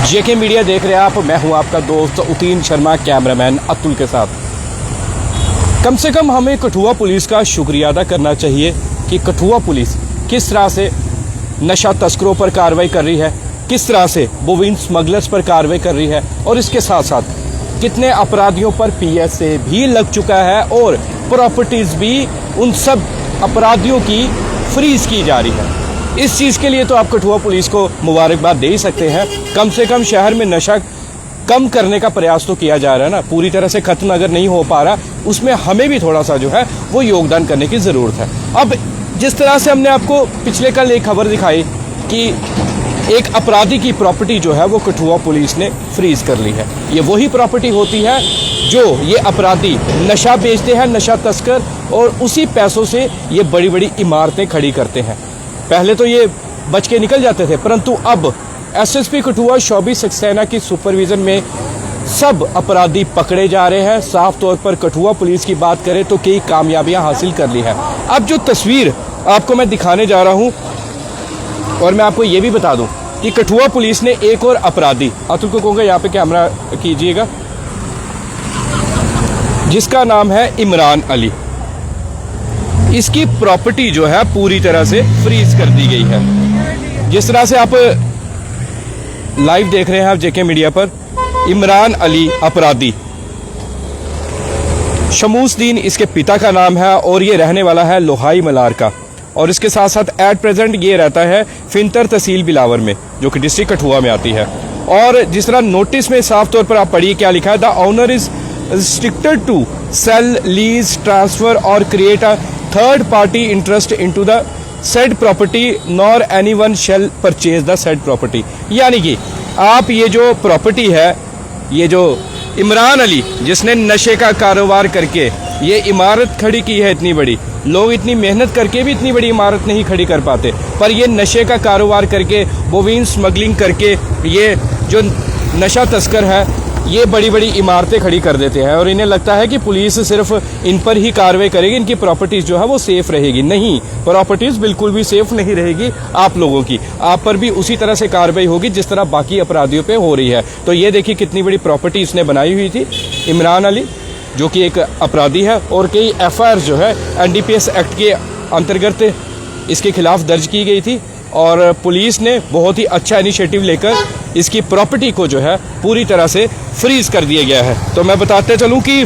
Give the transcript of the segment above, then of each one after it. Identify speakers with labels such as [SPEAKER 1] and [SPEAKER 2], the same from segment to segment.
[SPEAKER 1] जेके media देख रहे हैं आप। मैं हूं आपका दोस्त उतीन शर्मा, कैमरामैन अतुल के साथ। कम से कम हमें कठुआ पुलिस का शुक्रिया अदा करना चाहिए कि कठुआ पुलिस किस तरह से नशा तस्करों पर कार्रवाई कर रही है, किस तरह से बोविन स्मगलर्स पर कार्रवाई कर रही है और इसके साथ साथ कितने अपराधियों पर पीएसए भी लग चुका है और प्रॉपर्टीज भी उन सब अपराधियों की फ्रीज की जा रही है। इस चीज के लिए तो आप कठुआ पुलिस को मुबारकबाद दे ही सकते हैं। कम से कम शहर में नशा कम करने का प्रयास तो किया जा रहा है ना, पूरी तरह से खत्म अगर नहीं हो पा रहा, उसमें हमें भी थोड़ा सा जो है वो योगदान करने की जरूरत है। अब जिस तरह से हमने आपको पिछले कल एक खबर दिखाई कि एक अपराधी की प्रॉपर्टी जो है वो कठुआ पुलिस ने फ्रीज कर ली है। ये वही प्रॉपर्टी होती है जो ये अपराधी नशा बेचते हैं, नशा तस्कर, और उसी पैसों से ये बड़ी बड़ी इमारतें खड़ी करते हैं। पहले तो ये बच के निकल जाते थे, परंतु अब एसएसपी कठुआ शोभी सक्सेना की सुपरविजन में सब अपराधी पकड़े जा रहे हैं। साफ तौर पर कठुआ पुलिस की बात करें तो कई कामयाबियां हासिल कर ली है। अब जो तस्वीर आपको मैं दिखाने जा रहा हूं, और मैं आपको ये भी बता दूं कि कठुआ पुलिस ने एक और अपराधी, अतुल को कहूंगा यहाँ पे कैमरा कीजिएगा, जिसका नाम है इमरान अली, इसकी प्रॉपर्टी जो है पूरी तरह से फ्रीज कर दी गई है। जिस तरह से आप लाइव देख रहे हैं आप जेके मीडिया पर, इमरान अली अपराधी, शमूसदीन इसके पिता का नाम है और ये रहने वाला है लोहाई मलार का, और इसके साथ साथ एट प्रेजेंट ये रहता है फिंतर तहसील बिलावर में, जो कि डिस्ट्रिक्ट कठुआ में आती है। और जिस तरह नोटिस में साफ तौर पर आप पढ़िए क्या लिखा है, the honour is restricted to sell, lease, transfer or create a third party interest into the said property nor anyone shall purchase the said property। यानी कि आप ये जो प्रॉपर्टी है, ये जो इमरान अली जिसने नशे का कारोबार करके ये इमारत खड़ी की है इतनी बड़ी, लोग इतनी मेहनत करके भी इतनी बड़ी इमारत नहीं खड़ी कर पाते, पर ये नशे का कारोबार करके, बोविन स्मगलिंग करके, ये जो नशा तस्कर है ये बड़ी बड़ी इमारतें खड़ी कर देते हैं और इन्हें लगता है कि पुलिस सिर्फ इन पर ही कार्रवाई करेगी, इनकी प्रॉपर्टीज जो है वो सेफ रहेगी। नहीं, प्रॉपर्टीज बिल्कुल भी सेफ नहीं रहेगी। आप लोगों की, आप पर भी उसी तरह से कार्रवाई होगी जिस तरह बाकी अपराधियों पे हो रही है। तो ये देखिए कितनी बड़ी प्रॉपर्टी इसने बनाई हुई थी, इमरान अली, जो कि एक अपराधी है, और कई एफआईआर जो है एनडीपीएस एक्ट के अंतर्गत इसके खिलाफ दर्ज की गई थी, और पुलिस ने बहुत ही अच्छा इनिशिएटिव लेकर इसकी प्रॉपर्टी को जो है पूरी तरह से फ्रीज कर दिया गया है। तो मैं बताते चलूं कि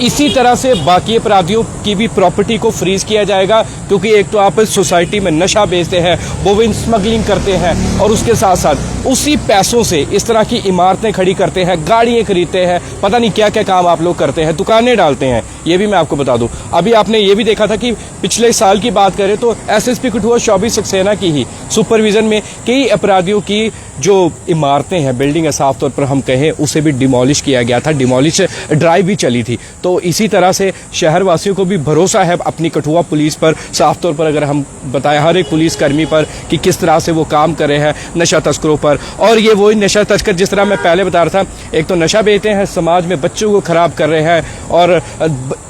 [SPEAKER 1] इसी तरह से बाकी अपराधियों की भी प्रॉपर्टी को फ्रीज किया जाएगा, क्योंकि एक तो आप सोसाइटी में नशा बेचते हैं, बोविन स्मगलिंग करते हैं, और उसके साथ साथ उसी पैसों से इस तरह की इमारतें खड़ी करते हैं, गाड़ियां खरीदते हैं, पता नहीं क्या क्या काम आप लोग करते हैं, दुकानें डालते हैं। ये भी मैं आपको बता दूं, अभी आपने ये भी देखा था कि पिछले साल की बात करें तो एसएसपी कठुआ शोभी सक्सेना की ही सुपरविजन में कई अपराधियों की जो इमारतें हैं, बिल्डिंग है साफ तौर पर हम कहें, उसे भी डिमोलिश किया गया था, डिमोलिश ड्राइव भी चली थी। तो इसी तरह से शहरवासियों को भी भरोसा है अपनी कठुआ पुलिस पर। साफ तौर पर अगर हम बताएं हर एक पुलिसकर्मी पर कि किस तरह से वो काम कर रहे हैं नशा तस्करों पर, और ये वही नशा तस्कर जिस तरह मैं पहले बता रहा था, एक तो नशा बेचते हैं, समाज में बच्चों को खराब कर रहे हैं, और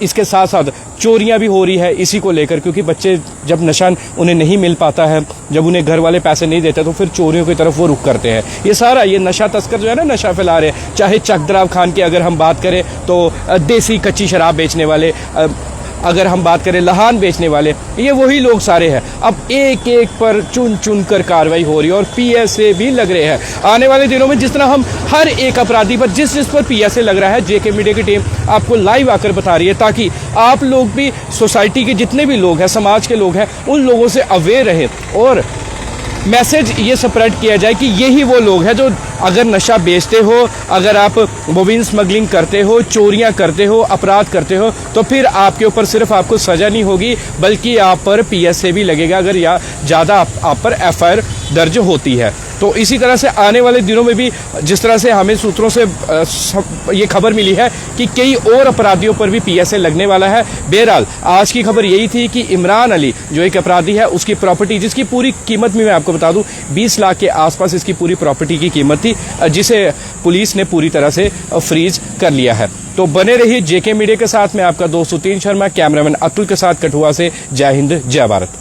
[SPEAKER 1] इसके साथ साथ चोरियां भी हो रही है इसी को लेकर, क्योंकि बच्चे जब नशा उन्हें नहीं मिल पाता है, जब उन्हें घर वाले पैसे नहीं देते, तो फिर चोरियों की तरफ वो रुख करते हैं। ये सारा ये नशा तस्कर जो है ना, नशा फैला रहे हैं। चाहे चकदराव खान की अगर हम बात करें तो देसी कच्ची शराब बेचने वाले, अगर हम बात करें लहान बेचने वाले, ये वही लोग सारे हैं। अब एक एक पर चुन चुन कर कार्रवाई हो रही है और पीएसए भी लग रहे हैं। आने वाले दिनों में जिस तरह हम हर एक अपराधी पर जिस पर पीएसए लग रहा है, जेके मीडिया की टीम आपको लाइव आकर बता रही है, ताकि आप लोग भी, सोसाइटी के जितने भी लोग हैं, समाज के लोग हैं, उन लोगों से अवेयर रहें और मैसेज ये स्प्रेड किया जाए कि यही वो लोग हैं जो अगर नशा बेचते हो, अगर आप बोविन स्मगलिंग करते हो, चोरियां करते हो, अपराध करते हो, तो फिर आपके ऊपर सिर्फ आपको सजा नहीं होगी, बल्कि आप पर पीएसए भी लगेगा अगर या ज़्यादा आप पर एफआईआर दर्ज होती है। तो इसी तरह से आने वाले दिनों में भी जिस तरह से हमें सूत्रों से ये खबर मिली है कि कई और अपराधियों पर भी पीएसए लगने वाला है। बहरहाल आज की खबर यही थी कि इमरान अली जो एक अपराधी है, उसकी प्रॉपर्टी, जिसकी पूरी कीमत भी मैं आपको बता दूं 20 लाख के आसपास इसकी पूरी प्रॉपर्टी की कीमत थी, जिसे पुलिस ने पूरी तरह से फ्रीज कर लिया है। तो बने रहिए जेके मीडिया के साथ। मैं आपका दोस्त उतीन शर्मा, कैमरामैन अतुल के साथ कठुआ से। जय हिंद, जय भारत।